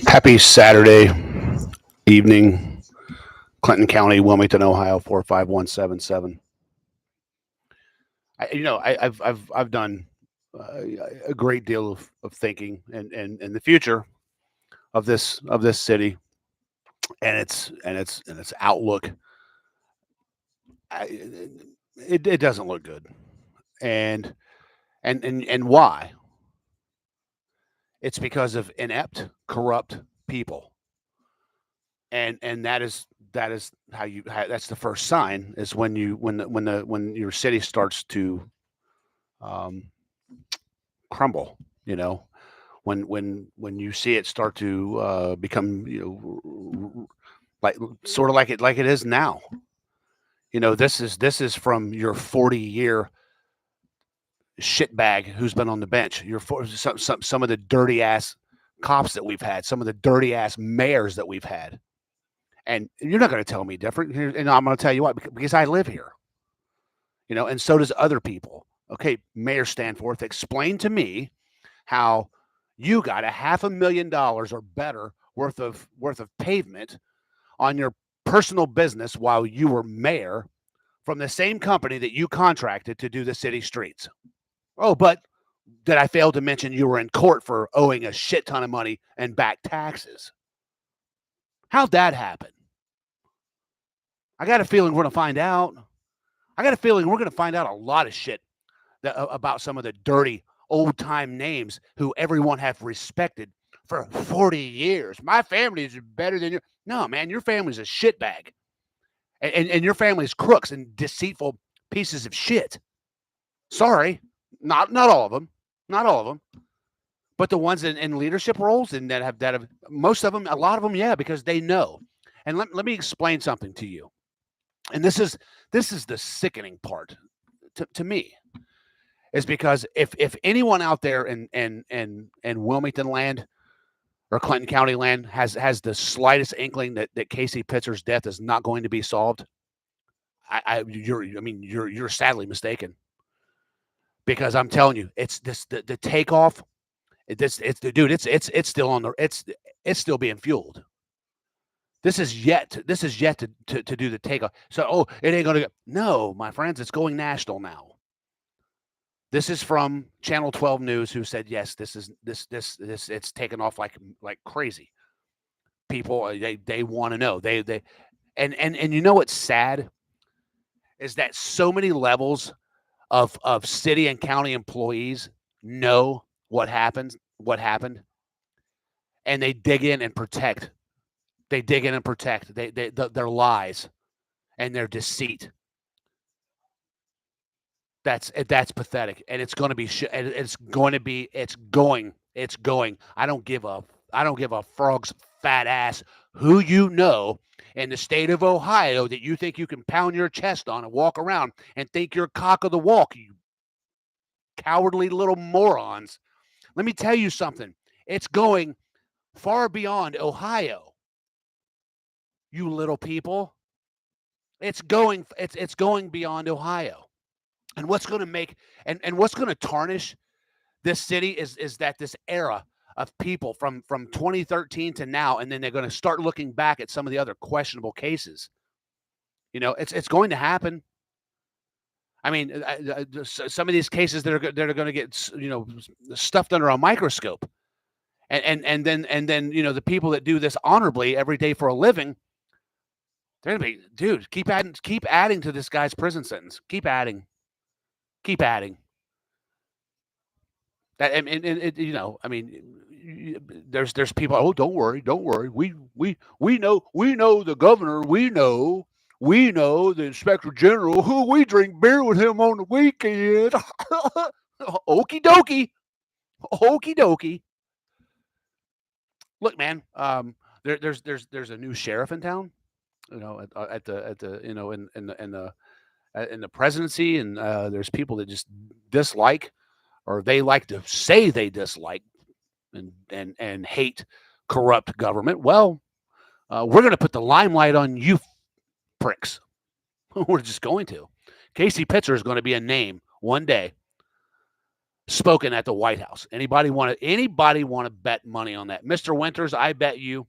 Happy Saturday evening, Clinton County, Wilmington, Ohio 45177. I've done uh, a great deal of thinking and the future of this city and its outlook. It doesn't look good, and and why? It's because of inept, corrupt people, and that is that's the first sign is when you when your city starts to um, crumble. You know, when you see it start to become like sort of like it is now. This is from your 40-year shitbag who's been on the bench. Some of the dirty ass cops that we've had, some of the dirty ass mayors that we've had. And you're not going to tell me different. And I'm going to tell you why, because I live here, and so does other people. Okay, Mayor Stanforth, explain to me how you got $500,000 or better worth of pavement on your personal business while you were mayor from the same company that you contracted to do the city streets. Oh, but did I fail to mention you were in court for owing a shit ton of money and back taxes? How'd that happen? I got a feeling we're going to find out. I got a feeling we're going to find out a lot of shit about some of the dirty old time names who everyone have respected for 40 years. My family is better than your. No, man, your family's a shitbag. And your family's crooks and deceitful pieces of shit. Sorry, not all of them. Not all of them. But the ones in leadership roles and that have most of them, a lot of them, yeah, because they know. And let me explain something to you. And this is the sickening part to me, is because if anyone out there in Wilmington land or Clinton County land has the slightest inkling that Casey Pitzer's death is not going to be solved, you're sadly mistaken. Because I'm telling you, it's this the takeoff. It's still on the it's still being fueled. This is yet to do the takeoff. So it ain't gonna go. No, my friends, it's going national now. This is from Channel 12 News, who said yes. This it's taken off like crazy. People they want to know. And you know what's sad is that so many levels of city and county employees know what happened, and they dig in and protect. They dig in and protect their lies and their deceit. That's pathetic, and it's going to be. It's going to be. It's going. It's going. I don't give a frog's fat ass who you know in the state of Ohio that you think you can pound your chest on and walk around and think you're cock of the walk. You cowardly little morons. Let me tell you something. It's going far beyond Ohio. You little people. It's going beyond Ohio. And what's going to make and what's going to tarnish this city is that this era of people from 2013 to now, and then they're going to start looking back at some of the other questionable cases. It's going to happen. I mean, some of these cases that are going to get stuffed under a microscope, and then the people that do this honorably every day for a living, they're going to be, dude, keep adding to this guy's prison sentence. Keep adding. That there's people. Oh, don't worry, don't worry. We know the governor. We know the inspector general. Who we drink beer with him on the weekend. Okie dokie, okie dokie. Look, man. There's a new sheriff in town. At the in the presidency, and there's people that just dislike, or they like to say they dislike and hate corrupt government. Well, we're going to put the limelight on you pricks. We're just going to. Casey Pitzer is going to be a name one day spoken at the White House. Anybody want to bet money on that? Mr. Winters, I bet you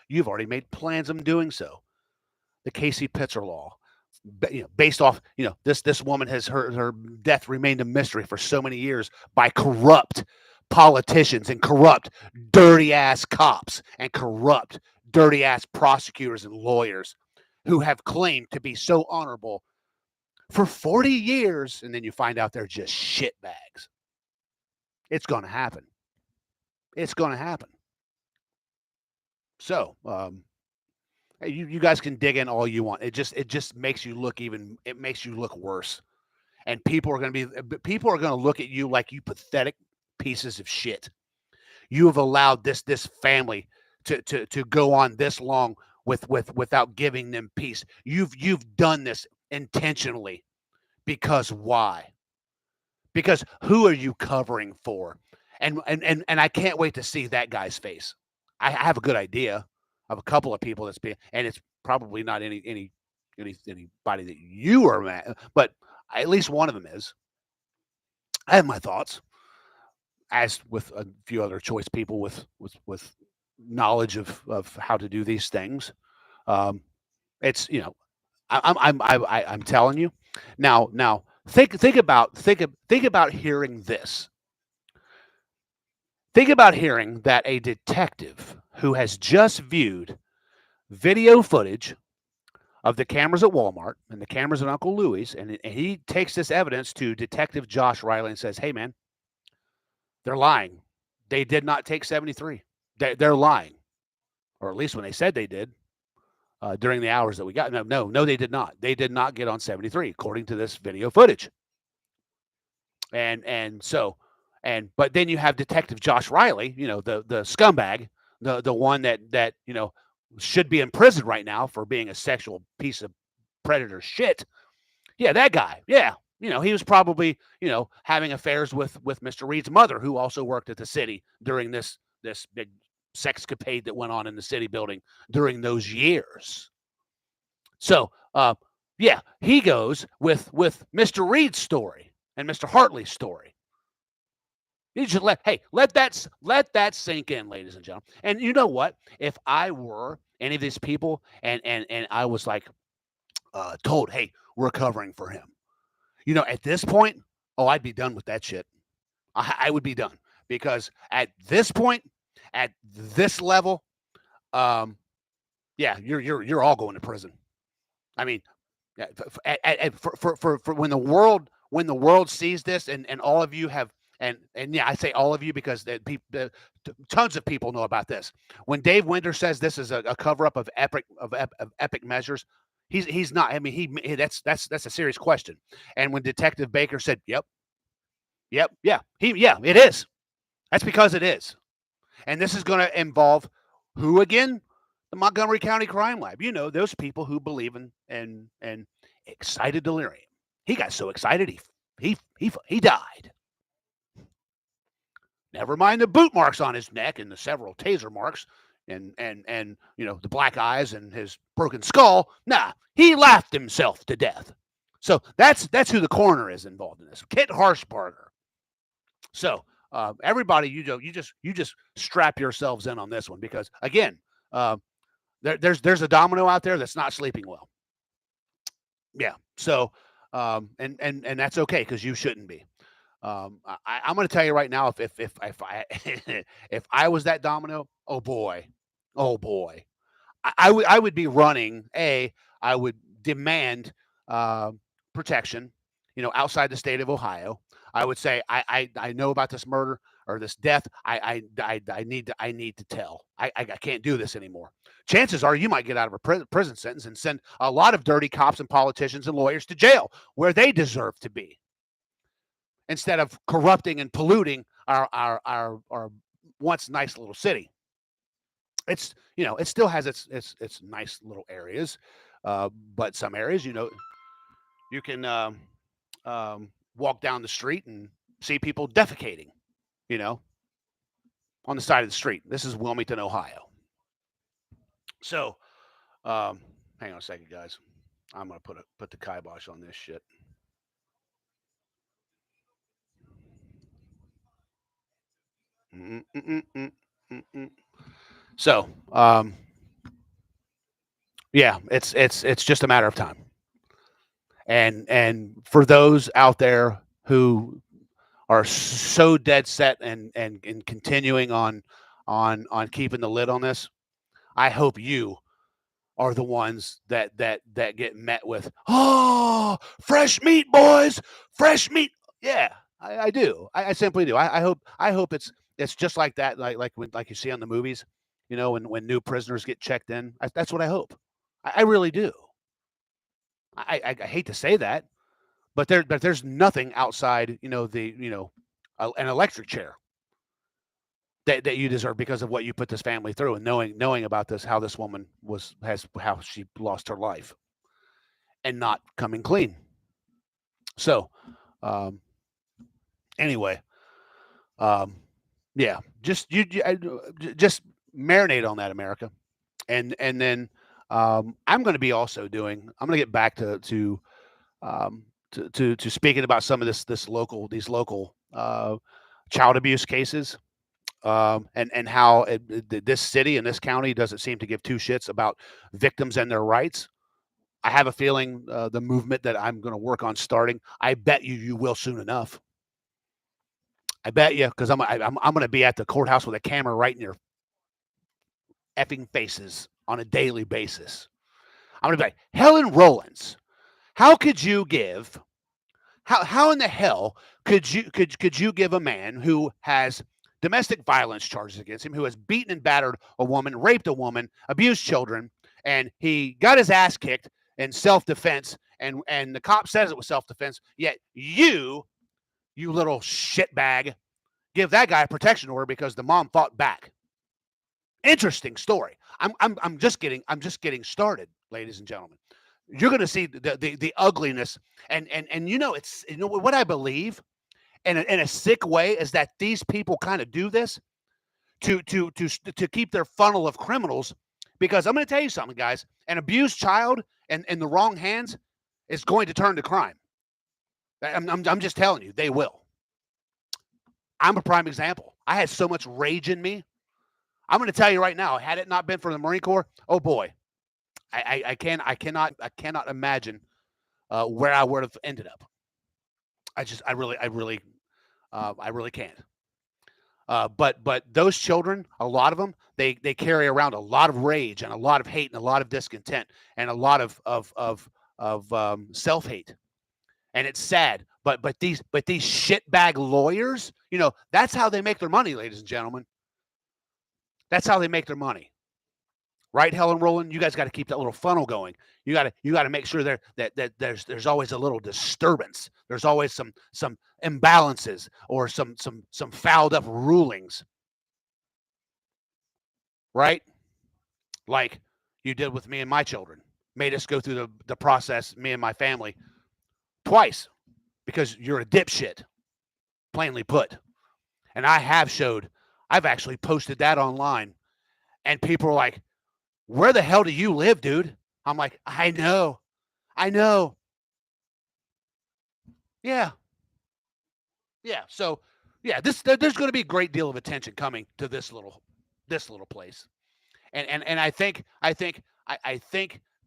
you've already made plans of doing so. The Casey Pitzer law, based off, this woman has her death remained a mystery for so many years by corrupt politicians and corrupt dirty ass cops and corrupt dirty ass prosecutors and lawyers who have claimed to be so honorable for 40 years, and then you find out they're just shitbags. It's going to happen. It's going to happen. So, you guys can dig in all you want. It just makes you look worse. And people are going to look at you like you pathetic pieces of shit. You have allowed this family to go on this long without giving them peace. You've done this intentionally. Because why? Because who are you covering for? And I can't wait to see that guy's face. I have a good idea of a couple of people and it's probably not anybody that you are mad, but at least one of them is. I have my thoughts, as with a few other choice people with knowledge of how to do these things. It's I'm telling you now. Think about hearing this. Think about hearing that a detective who has just viewed video footage of the cameras at Walmart and the cameras at Uncle Louie's, and he takes this evidence to Detective Josh Riley and says, "Hey, man, they're lying. They did not take 73. They're lying, or at least when they said they did during the hours that we got. No, they did not. They did not get on 73, according to this video footage. But then you have Detective Josh Riley, the scumbag, the one that should be in prison right now for being a sexual piece of predator shit. Yeah, that guy. Yeah, he was probably having affairs with Mr. Reed's mother, who also worked at the city during this big sexcapade that went on in the city building during those years. So, yeah, he goes with Mr. Reed's story and Mr. Hartley's story. You should let that sink in, ladies and gentlemen. And you know what? If I were any of these people and I was like told, hey, we're covering for him, at this point, I'd be done with that shit. I would be done, because at this point, at this level, yeah, you're all going to prison. I mean, for when the world sees this, and all of you have, and yeah, I say all of you because tons of people know about this. When Dave Winter says this is a cover up of epic measures, he's not. I mean, that's a serious question. And when Detective Baker said, "Yep, yeah, it is," that's because it is. And this is going to involve who again? The Montgomery County Crime Lab. Those people who believe in excited delirium. He got so excited he died. Never mind the boot marks on his neck and the several taser marks and the black eyes and his broken skull. Nah, he laughed himself to death. So that's who the coroner is involved in this. Kit Harshbarger. So everybody, you just strap yourselves in on this one, because again, there's a domino out there that's not sleeping well. Yeah. So and that's okay, because you shouldn't be. I'm going to tell you right now, if I if I was that domino, oh boy, I would be running. I would demand protection, outside the state of Ohio. I would say, I know about this murder or this death. I need to tell. I can't do this anymore. Chances are you might get out of a prison sentence and send a lot of dirty cops and politicians and lawyers to jail, where they deserve to be, instead of corrupting and polluting our once nice little city. It's it still has its nice little areas, but some areas, you can walk down the street and see people defecating, on the side of the street. This is Wilmington, Ohio. So, hang on a second, guys. I'm gonna put the kibosh on this shit. So, yeah, it's just a matter of time. And for those out there who are so dead set and continuing on keeping the lid on this, I hope you are the ones that get met with, oh, fresh meat, boys, fresh meat. Yeah, I do. I simply do. I hope it's just like that, like you see on the movies, when new prisoners get checked in. That's what I hope. I really do. I hate to say that, but there's nothing outside, an electric chair that you deserve because of what you put this family through, and knowing about this, how this woman how she lost her life and not coming clean. So, anyway, yeah, just just marinate on that, America, and then I'm going to be also doing. I'm going to get back to speaking about some of these local child abuse cases, and how this city and this county doesn't seem to give two shits about victims and their rights. I have a feeling the movement that I'm going to work on starting, I bet you will soon enough. I bet you, because I'm going to be at the courthouse with a camera right in your effing faces on a daily basis. I'm going to be like, Helen Rollins, how could you give? How in the hell could you give a man who has domestic violence charges against him, who has beaten and battered a woman, raped a woman, abused children, and he got his ass kicked in self-defense, and the cop says it was self-defense, yet you little shitbag, give that guy a protection order because the mom fought back. Interesting story. I'm just getting started, ladies and gentlemen. You're going to see the ugliness, and it's what I believe in a sick way is that these people kind of do this to keep their funnel of criminals, because I'm going to tell you something, guys. An abused child in the wrong hands is going to turn to crime. I'm just telling you, they will. I'm a prime example. I had so much rage in me. I'm going to tell you right now, had it not been for the Marine Corps, oh boy, I cannot imagine where I would have ended up. I really can't. But those children, a lot of them, they carry around a lot of rage and a lot of hate and a lot of discontent and a lot of self hate, and it's sad. But these shitbag lawyers, that's how they make their money, ladies and gentlemen. That's how they make their money. Right, Helen Roland? You guys got to keep that little funnel going. You got to make sure that there's always a little disturbance. There's always some imbalances or some fouled up rulings. Right? Like you did with me and my children. Made us go through the process, me and my family, twice because you're a dipshit, plainly put. And I've actually posted that online, and people are like, where the hell do you live, dude? I'm like, I know. Yeah. So, yeah, there's going to be a great deal of attention coming to this little place, and I think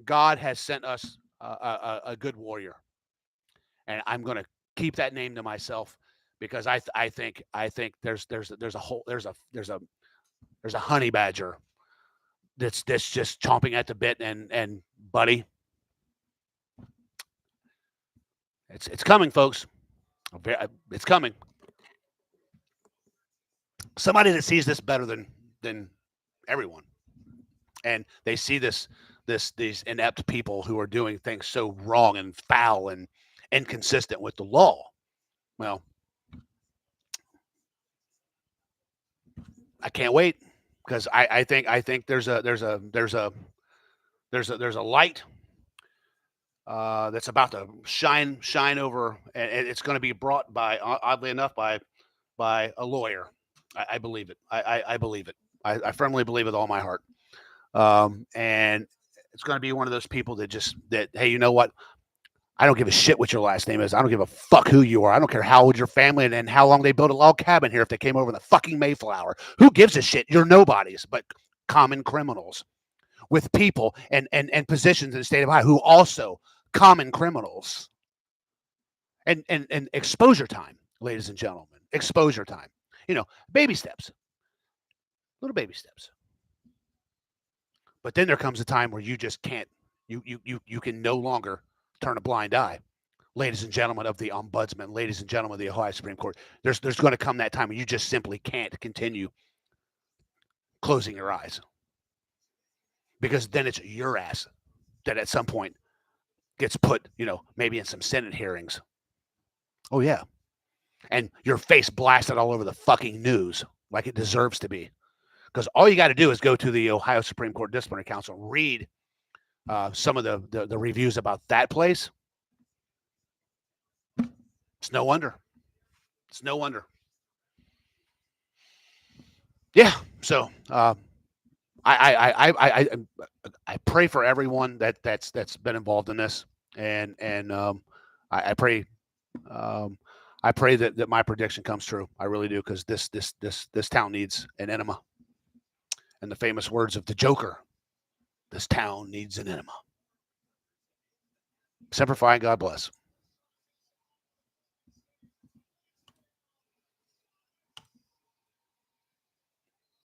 God has sent us a good warrior, and I'm going to keep that name to myself because I think there's a honey badger that's just chomping at the bit, and buddy, it's coming, folks. It's coming. Somebody that sees this better than everyone, and they see these inept people who are doing things so wrong and foul and inconsistent with the law. Well, I can't wait, because I think there's a light that's about to shine over, and it's going to be brought by, oddly enough, by a lawyer. I believe it. I believe it. I firmly believe it with all my heart. And it's going to be one of those people that hey, you know what? I don't give a shit what your last name is. I don't give a fuck who you are. I don't care how old your family and how long they built a log cabin here if they came over in the fucking Mayflower. Who gives a shit? You're nobodies but common criminals with people and positions in the state of Ohio who also common criminals. And exposure time, ladies and gentlemen. Exposure time. Baby steps. Little baby steps. But then there comes a time where you just can't. You can no longer turn a blind eye. Ladies and gentlemen of the Ombudsman, ladies and gentlemen of the Ohio Supreme Court, there's going to come that time when you just simply can't continue closing your eyes. Because then it's your ass that at some point gets put, maybe in some Senate hearings. Oh, yeah. And your face blasted all over the fucking news like it deserves to be. Because all you got to do is go to the Ohio Supreme Court Disciplinary Council, read some of the reviews about that place. It's no wonder. It's no wonder. Yeah. So I pray for everyone that's been involved in this, and I pray that my prediction comes true. I really do, because this town needs an enema. In the famous words of the Joker, this town needs an enema. Semper Fi, God bless.